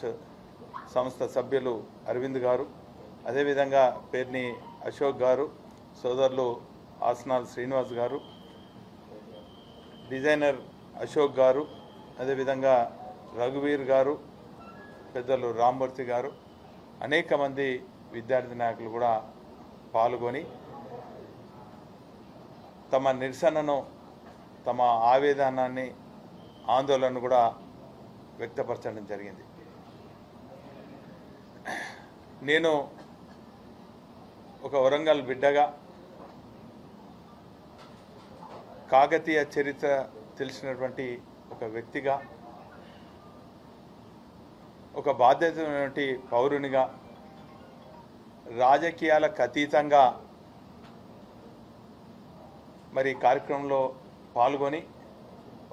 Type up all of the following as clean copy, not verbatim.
Launch సంస్థ సభ్యులు అరవింద్ గారు, అదేవిధంగా పేర్ని అశోక్ గారు, సోదరులు ఆసనాల్ శ్రీనివాస్ గారు, డిజైనర్ అశోక్ గారు, అదేవిధంగా రఘువీర్ గారు, పెద్దలు రామ్మూర్తి గారు, అనేక మంది విద్యార్థి నాయకులు కూడా పాల్గొని తమ నిరసనను, తమ ఆవేదనాన్ని, ఆందోళనను కూడా వ్యక్తపరచడం జరిగింది. నేను ఒక వరంగల్ బిడ్డగా కాకతీయ చరిత్ర తెలిసినటువంటి ఒక వ్యక్తిగా, ఒక బాధ్యతమైనటువంటి పౌరునిగా, రాజకీయాలకు అతీతంగా మరి కార్యక్రమంలో పాల్గొని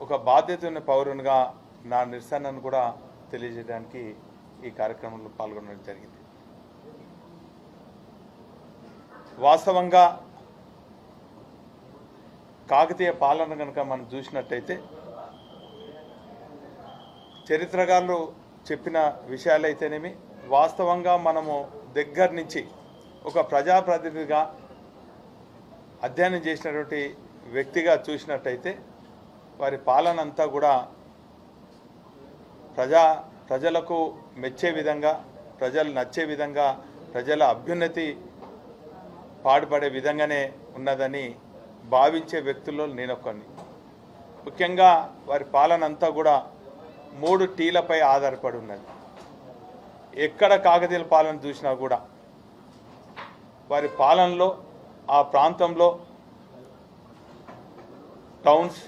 ఒక బాధ్యత ఉన్న పౌరునిగా నా నిరసనను కూడా తెలియజేయడానికి ఈ కార్యక్రమంలో పాల్గొనడం జరిగింది. వాస్తవంగా కాకతీయ పాలన కనుక మనం చూసినట్టయితే చరిత్రకారులు చెప్పిన విషయాలైతేనేమి, వాస్తవంగా మనము దగ్గర నుంచి ఒక ప్రజాప్రతినిధిగా అధ్యయనం చేసినటువంటి వ్యక్తిగా చూసినట్టయితే వారి పాలన అంతా కూడా ప్రజలకు మెచ్చే విధంగా, ప్రజలు నచ్చే విధంగా, ప్రజల అభ్యున్నతి పాటుపడే విధంగానే ఉన్నదని భావించే వ్యక్తుల్లో నేనొక్కడిని. ముఖ్యంగా వారి పాలన అంతా కూడా 3 టీలపై ఆధారపడి ఉన్నది. ఎక్కడ కాకతీయుల పాలన చూసినా కూడా వారి పాలనలో ఆ ప్రాంతంలో టౌన్స్,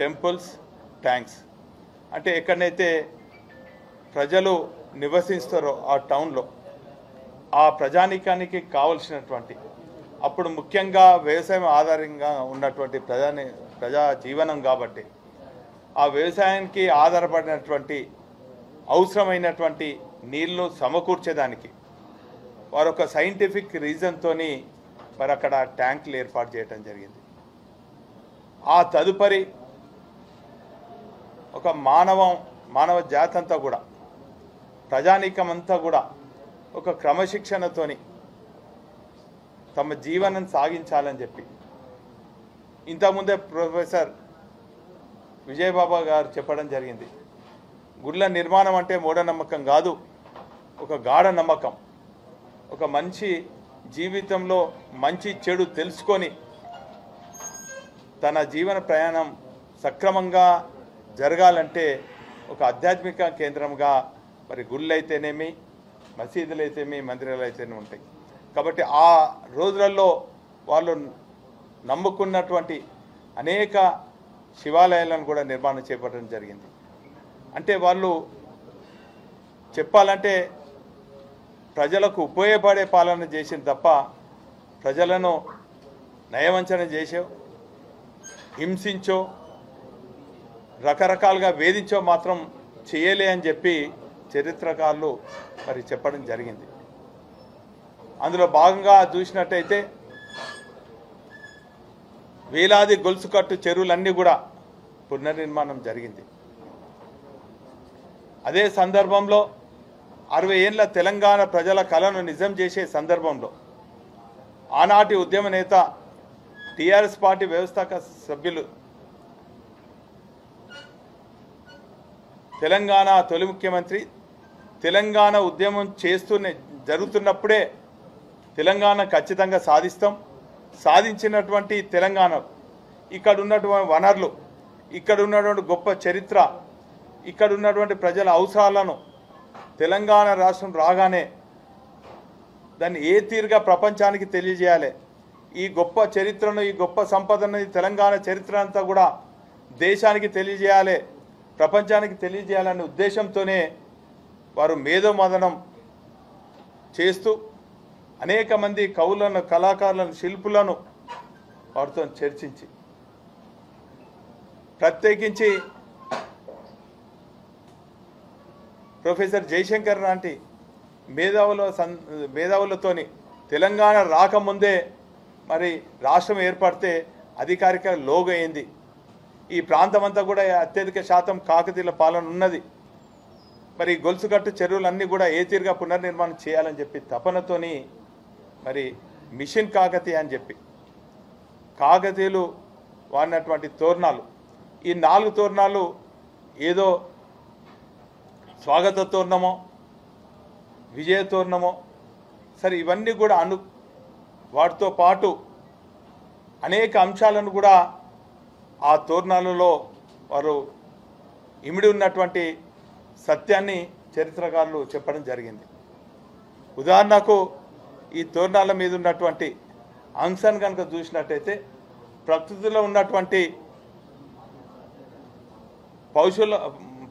టెంపుల్స్, ట్యాంక్స్, అంటే ఎక్కడైతే ప్రజలు నివసిస్తారో ఆ టౌన్లో ఆ ప్రజానీకానికి కావలసినటువంటి, అప్పుడు ముఖ్యంగా వ్యవసాయం ఆధారంగా ఉన్నటువంటి ప్రజా జీవనం కాబట్టి ఆ వ్యవసాయానికి ఆధారపడినటువంటి అవసరమైనటువంటి నీళ్లు సమకూర్చేదానికి వారు ఒక సైంటిఫిక్ రీజన్తోని మరి అక్కడ ట్యాంకులు ఏర్పాటు చేయడం జరిగింది. ఆ తదుపరి ఒక మానవ జాతి అంతా కూడా, ప్రజానీకం అంతా కూడా ఒక క్రమశిక్షణతోని తమ జీవనం సాగించాలని చెప్పి ఇంతకుముందే ప్రొఫెసర్ విజయబాబా గారు చెప్పడం జరిగింది. గుళ్ళ నిర్మాణం అంటే మూఢనమ్మకం కాదు, ఒక గాఢ నమ్మకం. ఒక మనిషి జీవితంలో మంచి చెడు తెలుసుకొని తన జీవన ప్రయాణం సక్రమంగా జరగాలంటే ఒక ఆధ్యాత్మిక కేంద్రంగా మరి గుళ్ళు అయితేనేమి, మసీదులు అయితేమి, మందిరాలు అయితేనే ఉంటాయి. కాబట్టి ఆ రోజులలో వాళ్ళు నమ్ముకున్నటువంటి అనేక శివాలయాలను కూడా నిర్మాణం చేపట్టడం జరిగింది. అంటే వాళ్ళు చెప్పాలంటే ప్రజలకు ఉపయోగపడే పాలన చేసింది తప్ప ప్రజలను నయవంచన చేసో, హింసించో, రకరకాలుగా వేధించో మాత్రం చేయలే అని చెప్పి చరిత్రకారులు మరి చెప్పడం జరిగింది. అందులో భాగంగా చూసినట్టయితే వేలాది గొలుసుకట్టు చెరువులన్నీ కూడా పునర్నిర్మాణం జరిగింది. అదే సందర్భంలో 60 ఏళ్ల తెలంగాణ ప్రజల కళను నిజం చేసే సందర్భంలో ఆనాటి ఉద్యమ నేత, టీఆర్ఎస్ పార్టీ వ్యవస్థాపక సభ్యులు, తెలంగాణ తొలి ముఖ్యమంత్రి, తెలంగాణ ఉద్యమం జరుగుతున్నప్పుడే తెలంగాణ ఖచ్చితంగా సాధిస్తాం, సాధించినటువంటి తెలంగాణ ఇక్కడ ఉన్నటువంటి వనరులు, ఇక్కడ ఉన్నటువంటి గొప్ప చరిత్ర, ఇక్కడ ఉన్నటువంటి ప్రజల అవసరాలను తెలంగాణ రాష్ట్రం రాగానే దాన్ని ఏ తీరుగా ప్రపంచానికి తెలియజేయాలి, ఈ గొప్ప చరిత్రను, ఈ గొప్ప సంపదను, ఈ తెలంగాణ చరిత్ర అంతా కూడా దేశానికి తెలియజేయాలి, ప్రపంచానికి తెలియజేయాలనే ఉద్దేశంతోనే వారు మేధోమథనం చేస్తూ అనేక మంది కవులను, కళాకారులను, శిల్పులను వారితో చర్చించి ప్రత్యేకించి ప్రొఫెసర్ జయశంకర్ లాంటి మేధావులతోని తెలంగాణ రాకముందే మరి రాష్ట్రం ఏర్పడితే అధికారిక లోగో అయింది. ఈ ప్రాంతం అంతా కూడా అత్యధిక శాతం కాకతీయుల పాలన ఉన్నది. మరి గొలుసుకట్టు చెరువులన్నీ కూడా ఏ తీరుగా పునర్నిర్మాణం చేయాలని చెప్పి తపనతోని మరి మిషన్ కాకతీయ అని చెప్పి కాకతీయులు వాడినటువంటి తోరణాలు, ఈ 4 తోరణాలు ఏదో స్వాగత తోరణమో విజయ తోరణమో సరే ఇవన్నీ కూడా వాటితో పాటు అనేక అంశాలను కూడా ఆ తోరణాలలో వారు ఇమిడి ఉన్నటువంటి సత్యాన్ని చరిత్రకారులు చెప్పడం జరిగింది. ఉదాహరణకు ఈ తోరణాల మీద ఉన్నటువంటి అంశాన్ని కనుక చూసినట్టయితే ప్రకృతిలో ఉన్నటువంటి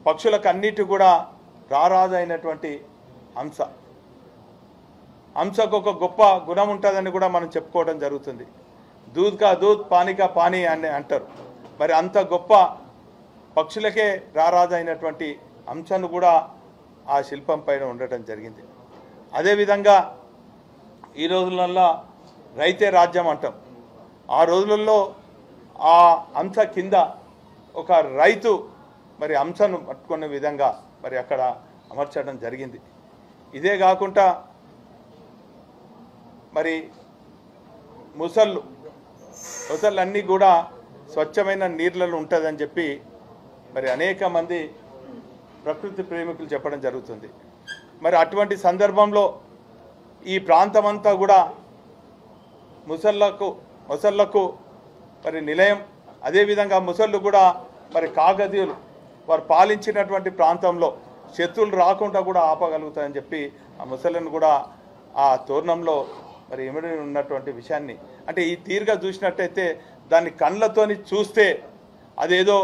పక్షులకు అన్నిటి కూడా రారాజు అయినటువంటి హంసకు ఒక గొప్ప గుణం ఉంటుందని కూడా మనం చెప్పుకోవడం జరుగుతుంది. దూద్ కా దూద్ పానీ కా పానీ అని అంటారు. మరి అంత గొప్ప పక్షులకే రారాజు అయినటువంటి హంసను కూడా ఆ శిల్పం పైన ఉండటం జరిగింది. అదేవిధంగా ఈ రోజులలో రైతే రాజ్యం అంటాం. ఆ రోజులలో ఆ హంస కింద ఒక రైతు మరి హంసను పట్టుకునే విధంగా మరి అక్కడ అమర్చడం జరిగింది. ఇదే కాకుండా మరి ముసళ్ళన్నీ కూడా స్వచ్ఛమైన నీళ్ళలో ఉంటుందని చెప్పి మరి అనేక మంది ప్రకృతి ప్రేమికులు చెప్పడం జరుగుతుంది. మరి అటువంటి సందర్భంలో ఈ ప్రాంతమంతా కూడా ముసళ్ళకు మరి నిలయం. అదేవిధంగా ముసళ్ళు కూడా మరి కాకతీయులు వారు పాలించినటువంటి ప్రాంతంలో శత్రువులు రాకుండా కూడా ఆపగలుగుతాయని చెప్పి ఆ ముసళ్ళను కూడా ఆ తోరణంలో మరి ఇమిడి ఉన్నటువంటి విషయాన్ని అంటే ఈ తీరుగా చూసినట్టయితే దాన్ని కళ్ళతోని చూస్తే అదేదో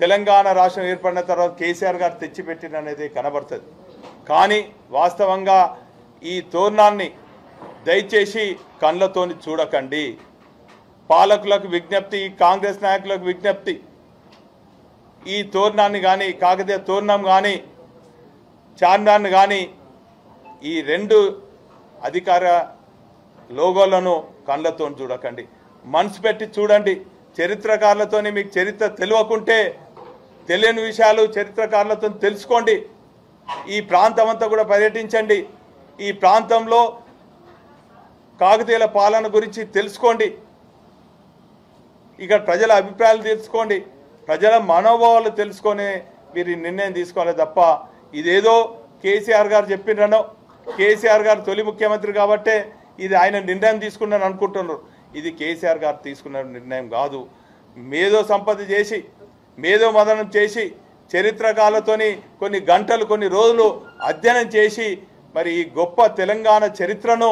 తెలంగాణ రాష్ట్రం ఏర్పడిన తర్వాత కేసీఆర్ గారు తెచ్చిపెట్టిన అనేది కనబడుతుంది. కానీ వాస్తవంగా ఈ తోరణాన్ని దయచేసి కళ్ళతోని చూడకండి. పాలకులకు విజ్ఞప్తి, కాంగ్రెస్ నాయకులకు విజ్ఞప్తి, ఈ తోరణాన్ని కానీ కాకతీయ తోరణం కానీ చార్మినార్ని కానీ ఈ 2 అధికార లోగోలను కళ్ళతో చూడకండి, మనసు పెట్టి చూడండి. చరిత్రకారులతోని మీకు చరిత్ర తెలియకుంటే తెలియని విషయాలు చరిత్రకారులతో తెలుసుకోండి. ఈ ప్రాంతం అంతా కూడా పర్యటించండి. ఈ ప్రాంతంలో కాకతీయుల పాలన గురించి తెలుసుకోండి. ఇక్కడ ప్రజల అభిప్రాయాలు తెలుసుకోండి. ప్రజల మనోభావాలు తెలుసుకొని మీరు నిర్ణయం తీసుకోవాలి తప్ప ఇదేదో కేసీఆర్ గారు చెప్పిననో కేసీఆర్ గారు తొలి ముఖ్యమంత్రి కాబట్టే ఇది ఆయన నిర్ణయం తీసుకున్నాను అనుకుంటున్నారు. ఇది కేసీఆర్ గారు తీసుకున్న నిర్ణయం కాదు. మేధో సంపద చేసి మేధో మదనం చేసి చరిత్రకారులతోని కొన్ని గంటలు కొన్ని రోజులు అధ్యయనం చేసి మరి ఈ గొప్ప తెలంగాణ చరిత్రను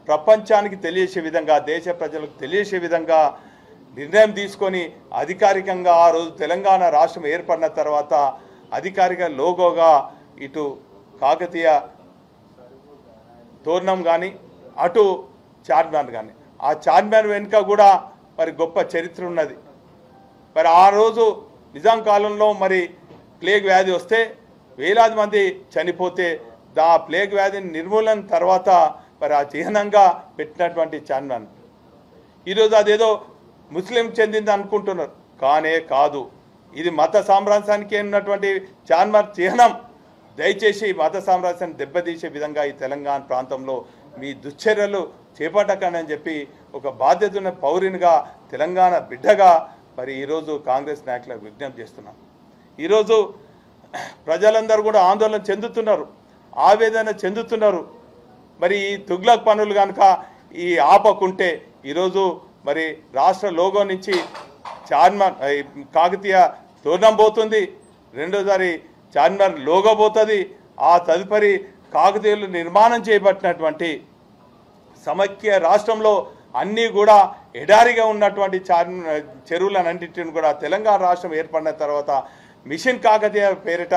ప్రపంచానికి తెలియజేసే విధంగా దేశ ప్రజలకు తెలియజేసే విధంగా నిర్ణయం తీసుకొని అధికారికంగా ఆ రోజు తెలంగాణ రాష్ట్రం ఏర్పడిన తర్వాత అధికారిక లోగోగా ఇటు కాకతీయ తోరణం కానీ అటు చార్మినార్ కానీ ఆ చార్మినార్ వెనుక కూడా మరి గొప్ప చరిత్ర ఉన్నది. మరి ఆ రోజు నిజాం కాలంలో మరి ప్లేగ్ వ్యాధి వస్తే వేలాది మంది చనిపోతే ఆ ప్లేగ్ వ్యాధిని నిర్మూలన తర్వాత మరి ఆ చిహ్నంగా పెట్టినటువంటి చార్మినార్ ఈరోజు అదేదో ముస్లిం చెందింది అనుకుంటున్నారు. కానే కాదు, ఇది మత సామ్రాజ్యానికి ఉన్నటువంటి చార్మినార్ చిహ్నం. దయచేసి మత సామ్రాజ్యాన్ని దెబ్బతీసే విధంగా ఈ తెలంగాణ ప్రాంతంలో మీ దుశ్చర్యలు చేపట్టకనని చెప్పి ఒక బాధ్యత ఉన్న పౌరునిగా తెలంగాణ బిడ్డగా మరి ఈరోజు కాంగ్రెస్ నాయకులకు విజ్ఞప్తి చేస్తున్నాం. ఈరోజు ప్రజలందరూ కూడా ఆందోళన చెందుతున్నారు, ఆవేదన చెందుతున్నారు. మరి ఈ తుగ్లక్ పనులు కనుక ఈ ఆపకుంటే ఈరోజు మరి రాష్ట్ర లోగో నుంచి చార్మినార్ కాకతీయ తోరణం పోతుంది, రెండోసారి చార్మినార్ లోగో పోతుంది. ఆ తదుపరి కాకతీయులు నిర్మాణం చేపట్టినటువంటి సమైక్య రాష్ట్రంలో అన్నీ కూడా ఎడారిగా ఉన్నటువంటి చెరువులన్నింటిని కూడా తెలంగాణ రాష్ట్రం ఏర్పడిన తర్వాత మిషన్ కాకతీయ పేరిట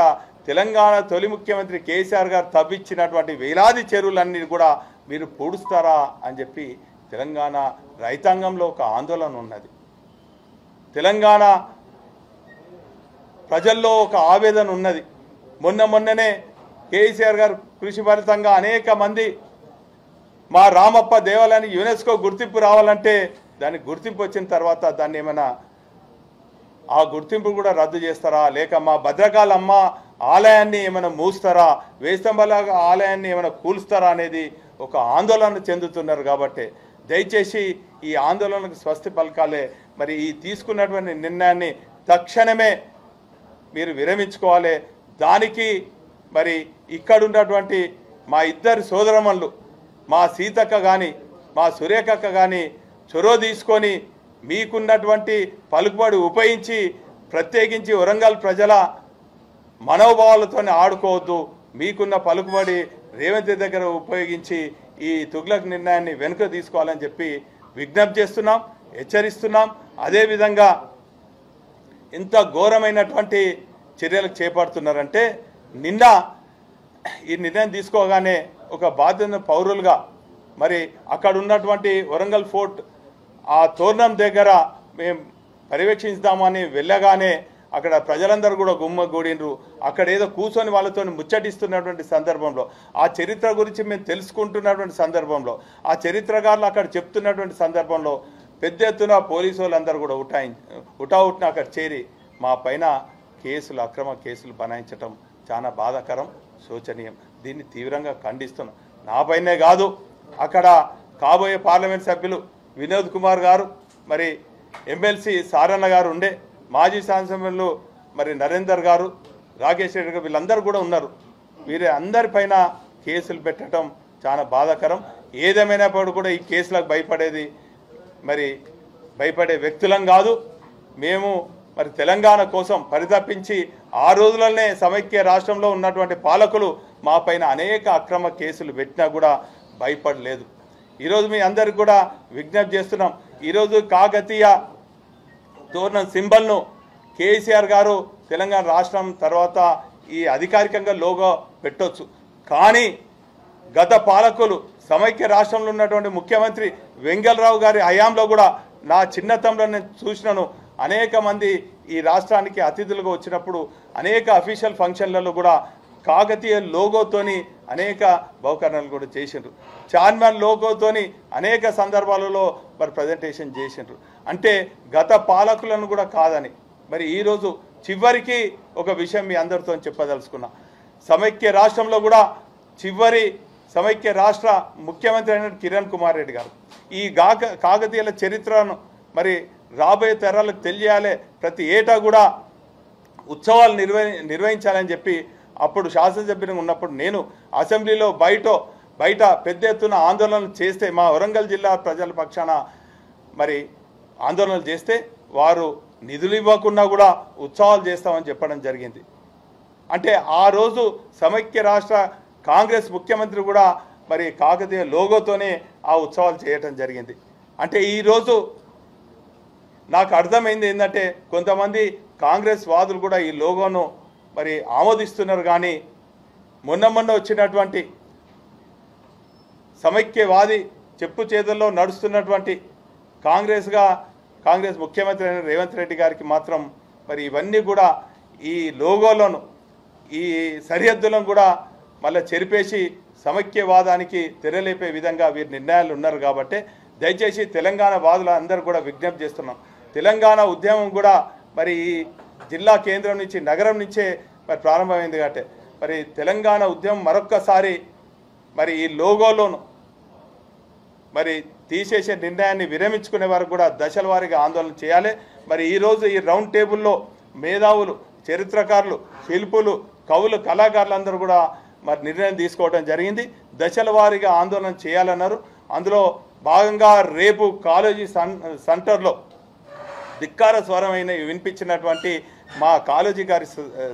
తెలంగాణ తొలి ముఖ్యమంత్రి కేసీఆర్ గారు తవ్వించినటువంటి వేలాది చెరువులన్నీ కూడా మీరు పూడుస్తారా అని చెప్పి తెలంగాణ రైతాంగంలో ఒక ఆందోళన ఉన్నది. తెలంగాణ ప్రజల్లో ఒక ఆవేదన ఉన్నది. మొన్ననే కేసీఆర్ గారు కృషి ఫలితంగా అనేక మంది మా రామప్ప దేవాలయానికి యునెస్కో గుర్తింపు రావాలంటే దానికి గుర్తింపు వచ్చిన తర్వాత దాన్ని ఏమైనా ఆ గుర్తింపు కూడా రద్దు చేస్తారా, లేక మా భద్రకాళమ్మ ఆలయాన్ని ఏమైనా మూస్తారా, వేయి స్తంభాల ఆలయాన్ని ఏమైనా కూల్స్తారా అనేది ఒక ఆందోళన చెందుతున్నారు. కాబట్టి దయచేసి ఈ ఆందోళనకు స్వస్తి పలకాలే. మరి ఈ తీసుకున్నటువంటి నిర్ణయాన్ని తక్షణమే మీరు విరమించుకోవాలి. దానికి మరి ఇక్కడ ఉన్నటువంటి మా ఇద్దరు సోదరమణులు, మా సీతక్క కానీ మా సురేఖక్క కానీ చొరవ తీసుకొని మీకున్నటువంటి పలుకుబడి ఉపయోగించి ప్రత్యేకించి వరంగల్ ప్రజల మనోభావాలతో ఆడుకోవద్దు. మీకున్న పలుకుబడి రేవంత్ దగ్గర ఉపయోగించి ఈ తుగ్లక్ నిర్ణయాన్ని వెనుక తీసుకోవాలని చెప్పి విజ్ఞప్తి చేస్తున్నాం, హెచ్చరిస్తున్నాం. అదేవిధంగా ఇంత ఘోరమైనటువంటి చర్యలు చేపడుతున్నారంటే నిన్న ఈ నిర్ణయం తీసుకోగానే ఒక బాధ్యత పౌరులుగా మరి అక్కడ ఉన్నటువంటి వరంగల్ ఫోర్ట్ ఆ తోరణం దగ్గర మేము పర్యవేక్షించుదామని వెళ్ళగానే అక్కడ ప్రజలందరూ కూడా గుమ్మగూడినరు. అక్కడ ఏదో కూర్చొని వాళ్ళతో ముచ్చటిస్తున్నటువంటి సందర్భంలో, ఆ చరిత్ర గురించి మేము తెలుసుకుంటున్నటువంటి సందర్భంలో, ఆ చరిత్రకారులు అక్కడ చెప్తున్నటువంటి సందర్భంలో పెద్ద ఎత్తున పోలీసు వాళ్ళందరూ కూడా ఉటావుట్న అక్కడ చేరి మా పైన కేసులు, అక్రమ కేసులు బనాయించటం చాలా బాధాకరం, శోచనీయం. దీన్ని తీవ్రంగా ఖండిస్తున్నాం. నా పైనే కాదు, అక్కడ కాబోయే పార్లమెంట్ సభ్యులు వినోద్ కుమార్ గారు, మరి ఎమ్మెల్సీ సారన్న గారు ఉండే, మాజీ శాసనసభ్యులు మరి నరేందర్ గారు, రాకేష్ రెడ్డి గారు, వీళ్ళందరూ కూడా ఉన్నారు. వీరి అందరిపైన కేసులు పెట్టడం చాలా బాధాకరం. ఏదేమైనప్పుడు కూడా ఈ కేసులకు భయపడే వ్యక్తులం కాదు. మేము మరి తెలంగాణ కోసం పరితపించి ఆ రోజులనే సమైక్య రాష్ట్రంలో ఉన్నటువంటి పాలకులు మా పైన అనేక అక్రమ కేసులు పెట్టినా కూడా భయపడలేదు. ఈరోజు మీ అందరికి కూడా విజ్ఞప్తి చేస్తున్నాం. ఈరోజు కాకతీయ తోరణం సింబల్ను కేసీఆర్ గారు తెలంగాణ రాష్ట్రం తర్వాత ఈ అధికారికంగా లోగో పెట్టొచ్చు. కానీ గత పాలకులు సమైక్య రాష్ట్రంలో ఉన్నటువంటి ముఖ్యమంత్రి వెంగళరావు గారి హయాంలో కూడా నా చిన్నతనంలో నేను చూసినాను. అనేక మంది ఈ రాష్ట్రానికి అతిథులుగా వచ్చినప్పుడు అనేక అఫీషియల్ ఫంక్షన్లలో కూడా కాకతీయ లోగోతోని అనేక బహుకరణలు కూడా చేసిండ్రు. చార్మినార్ లోగోతోని అనేక సందర్భాలలో మరి ప్రజెంటేషన్ చేసిండ్రు. అంటే గత పాలకులను కూడా కాదని మరి ఈరోజు చివరికి ఒక విషయం మీ అందరితో చెప్పదలుచుకున్నా. సమైక్య రాష్ట్రంలో కూడా చివరి సమైక్య రాష్ట్ర ముఖ్యమంత్రి అయిన కిరణ్ కుమార్ రెడ్డి గారు ఈ కాకతీయుల చరిత్రను మరి రాబోయే తరాలకు తెలియాలి, ప్రతి ఏటా కూడా ఉత్సవాలు నిర్వహించాలని చెప్పి అప్పుడు శాసనసభ్యునిగా ఉన్నప్పుడు నేను అసెంబ్లీలో బయట పెద్ద ఎత్తున ఆందోళనలు చేస్తే, మా వరంగల్ జిల్లా ప్రజల పక్షాన మరి ఆందోళనలు చేస్తే వారు నిధులు ఇవ్వకుండా కూడా ఉత్సవాలు చేస్తామని చెప్పడం జరిగింది. అంటే ఆ రోజు సమైక్య రాష్ట్ర కాంగ్రెస్ ముఖ్యమంత్రి కూడా మరి కాకతీయ లోగోతోనే ఆ ఉత్సవాలు చేయటం జరిగింది. అంటే ఈరోజు నాకు అర్థమైంది ఏంటంటే కొంతమంది కాంగ్రెస్ వాదులు కూడా ఈ లోగోను మరి ఆమోదిస్తున్నారు. కానీ మొన్న వచ్చినటువంటి సమైక్యవాది చెప్పు చేతుల్లో నడుస్తున్నటువంటి కాంగ్రెస్ ముఖ్యమంత్రి అయిన రేవంత్ రెడ్డి గారికి మాత్రం మరి ఇవన్నీ కూడా ఈ లోగోలను ఈ సరిహద్దులను కూడా మళ్ళీ చెరిపేసి సమైక్యవాదానికి తెరలేపే విధంగా వీరి నిర్ణయాలు ఉన్నారు. కాబట్టి దయచేసి తెలంగాణ వాదులు అందరూ కూడా విజ్ఞప్తి చేస్తున్నాం. తెలంగాణ ఉద్యమం కూడా మరి ఈ జిల్లా కేంద్రం నుంచి నగరం నుంచే మరి ప్రారంభమైంది. కాబట్టి మరి తెలంగాణ ఉద్యమం మరొక్కసారి మరి ఈ లోగోలోను మరి తీసేసే నిర్ణయాన్ని విరమించుకునే వరకు కూడా దశల వారీగా ఆందోళన చేయాలి. మరి ఈరోజు ఈ రౌండ్ టేబుల్లో మేధావులు, చరిత్రకారులు, శిల్పులు, కవులు, కళాకారులందరూ కూడా మరి నిర్ణయం తీసుకోవడం జరిగింది. దశల వారీగా ఆందోళన చేయాలన్నారు. అందులో భాగంగా రేపు కాలేజీ సెంటర్లో ధిక్కార స్వరమైన వినిపించినటువంటి మా కాలేజీ గారి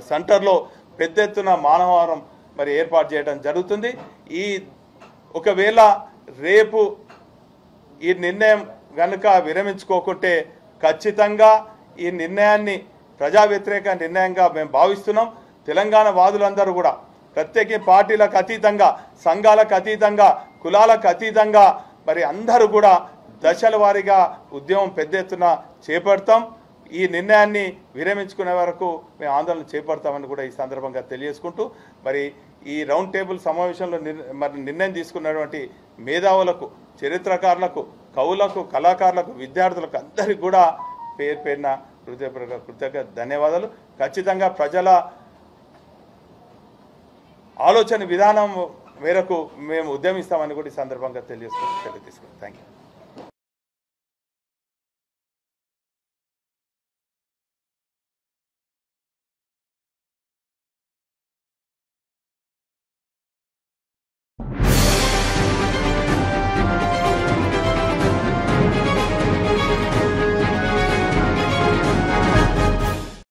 సెంటర్లో పెద్ద ఎత్తున మానవహారం మరి ఏర్పాటు చేయడం జరుగుతుంది. ఒకవేళ రేపు ఈ నిర్ణయం కనుక విరమించుకోకుంటే ఖచ్చితంగా ఈ నిర్ణయాన్ని ప్రజా వ్యతిరేక నిర్ణయంగా మేము భావిస్తున్నాం. తెలంగాణ వాదులందరూ కూడా ప్రత్యేక పార్టీలకు అతీతంగా, సంఘాలకు అతీతంగా, కులాలకు అతీతంగా మరి అందరూ కూడా దశల వారీగా ఉద్యమం పెద్ద ఎత్తున చేపడతాం. ఈ నిర్ణయాన్ని విరమించుకునే వరకు మేము ఆందోళన చేపడతామని కూడా ఈ సందర్భంగా తెలియజేసుకుంటూ మరి ఈ రౌండ్ టేబుల్ సమావేశంలో మరి నిర్ణయం తీసుకున్నటువంటి మేధావులకు, చరిత్రకారులకు, కవులకు, కళాకారులకు, విద్యార్థులకు అందరికీ కూడా పేరున కృతజ్ఞ ధన్యవాదాలు. ఖచ్చితంగా ప్రజల ఆలోచన విధానం మేరకు మేము ఉద్యమిస్తామని కూడా ఈ సందర్భంగా తెలియజేసుకుంటూ సెలవు తీసుకుంటాం. Thank you.